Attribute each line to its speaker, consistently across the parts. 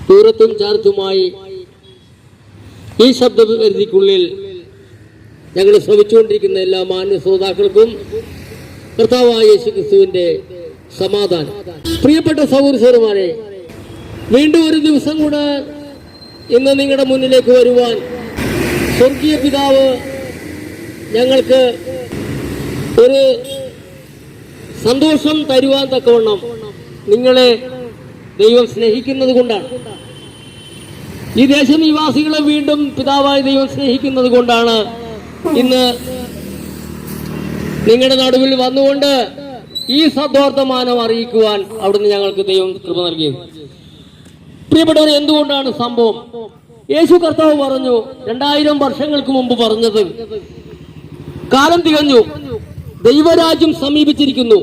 Speaker 1: ദൂരത്തും ചാർത്തുമായി ഈ ശബ്ദപരിധിക്കുള്ളിൽ ഞങ്ങൾ ശ്രമിച്ചുകൊണ്ടിരിക്കുന്ന എല്ലാ മാന്യ ശ്രോതാക്കൾക്കും കർത്താവായ യേശുക്രിസ്തുവിന്റെ സമാധാനം. പ്രിയപ്പെട്ട സഹോദരന്മാരെ, വീണ്ടും ഒരു ദിവസം കൂടെ ഇന്ന് നിങ്ങളുടെ മുന്നിലേക്ക് വരുവാൻ സ്വർഗീയ പിതാവ് ഞങ്ങൾക്ക് ഒരു സന്തോഷം തരുവാൻ തക്കവണ്ണം നിങ്ങളെ ദൈവം സ്നേഹിക്കുന്നത് കൊണ്ടാണ്. ഈ ദേശനിവാസികളെ വീണ്ടും പിതാവായ ദൈവം സ്നേഹിക്കുന്നത് കൊണ്ടാണ് ഇന്ന് നിങ്ങളുടെ നടുവിൽ വന്നുകൊണ്ട് ഈ സദ്വർത്തമാനം അറിയിക്കുവാൻ അവിടുന്ന് ഞങ്ങൾക്ക് ദൈവം കൃപ നൽകിയത്. പ്രിയപ്പെട്ടവർ, എന്തുകൊണ്ടാണ് സംഭവം? യേശു കർത്താവ് പറഞ്ഞു, 2000 വർഷങ്ങൾക്ക് മുമ്പ് പറഞ്ഞത്, കാലം തികഞ്ഞു, ദൈവരാജ്യം സമീപിച്ചിരിക്കുന്നു,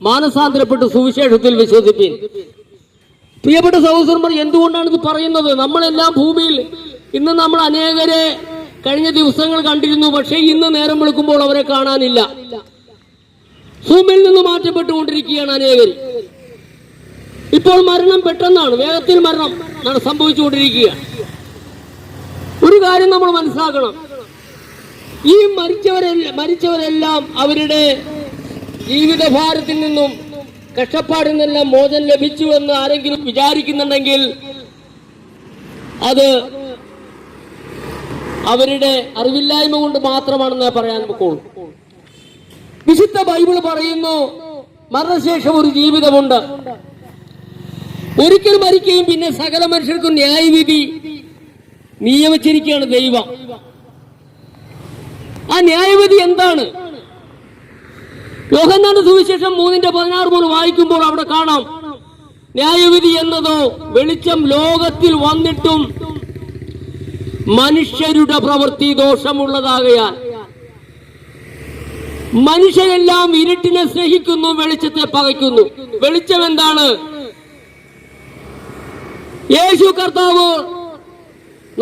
Speaker 1: മാനസാന്തരപ്പെട്ട് സുവിശേഷത്തിൽ വിശ്വസിപ്പിൻ. പ്രിയപ്പെട്ട സഹോദരന്മാർ, എന്തുകൊണ്ടാണ് ഇത് പറയുന്നത്? നമ്മളെല്ലാം ഭൂമിയിൽ ഇന്ന് നമ്മൾ അനേകരെ കഴിഞ്ഞ ദിവസങ്ങൾ കണ്ടിരുന്നു. പക്ഷേ ഇന്ന് നേരം വിളിക്കുമ്പോൾ അവരെ കാണാനില്ല. ഭൂമിയിൽ നിന്ന് മാറ്റപ്പെട്ടുകൊണ്ടിരിക്കുകയാണ് അനേകർ. ഇപ്പോൾ മരണം പെട്ടെന്നാണ്, വേഗത്തിൽ മരണം സംഭവിച്ചുകൊണ്ടിരിക്കുക. ഒരു കാര്യം നമ്മൾ മനസ്സിലാക്കണം, ഈ മരിച്ചവരെല്ലാം അവരുടെ ജീവിതഭാരത്തിൽ നിന്നും കഷ്ടപ്പാടിൽ നിന്നെല്ലാം മോചനം ലഭിച്ചു എന്ന് ആരെങ്കിലും വിചാരിക്കുന്നുണ്ടെങ്കിൽ അത് അവരുടെ അറിവില്ലായ്മ കൊണ്ട് മാത്രമാണെന്ന് പറയാൻ നമുക്കുള്ളൂ. വിശുദ്ധ ബൈബിൾ പറയുന്നു, മരണശേഷം ഒരു ജീവിതമുണ്ട്. ഒരിക്കൽ മരിക്കുകയും പിന്നെ സകല മനുഷ്യർക്കും ന്യായവിധി നിയമിച്ചിരിക്കുകയാണ് ദൈവം. ആ ന്യായവിധി എന്താണ്? യോഹന്നാന്റെ സുവിശേഷം 3:16 വായിക്കുമ്പോൾ അവിടെ കാണാം, ന്യായവിധി എന്നതോ വെളിച്ചം ലോകത്തിൽ വന്നിട്ടും മനുഷ്യരുടെ പ്രവൃത്തി ദോഷമുള്ളതാകയാൽ മനുഷ്യരെല്ലാം ഇരുട്ടിനെ സ്നേഹിക്കുന്നു, വെളിച്ചത്തെ പകയ്ക്കുന്നു. വെളിച്ചം എന്താണ്? യേശു കർത്താവ്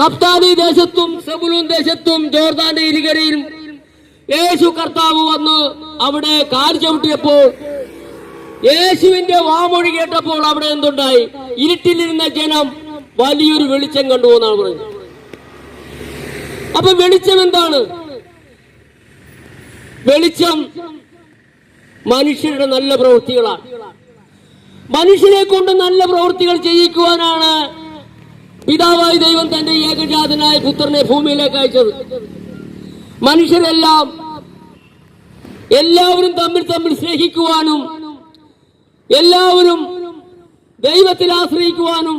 Speaker 1: നഫ്താലി ദേശത്തും സെബുലൂൻ ദേശത്തും ജോർദാന്റെ ഇരുകരയിലും യേശു കർത്താവ് വന്ന് അവിടെ കാൽ ചവിട്ടിയപ്പോൾ, യേശുവിന്റെ വാമൊഴി കേട്ടപ്പോൾ അവിടെ എന്തുണ്ടായി? ഇരുട്ടിലിരുന്ന ജനം വലിയൊരു വെളിച്ചം കണ്ടു എന്നാണ് പറയുന്നത്. അപ്പൊ വെളിച്ചം എന്താണ്? വെളിച്ചം മനുഷ്യരുടെ നല്ല പ്രവൃത്തികളാണ്. മനുഷ്യരെ കൊണ്ട് നല്ല പ്രവൃത്തികൾ ചെയ്യിക്കുവാനാണ് പിതാവായ ദൈവം തന്റെ ഏകജാതനായ പുത്രനെ ഭൂമിയിലേക്ക് അയച്ചത്. എല്ലാവരും തമ്മിൽ സ്നേഹിക്കുവാനും എല്ലാവരും ദൈവത്തിൽ ആശ്രയിക്കുവാനും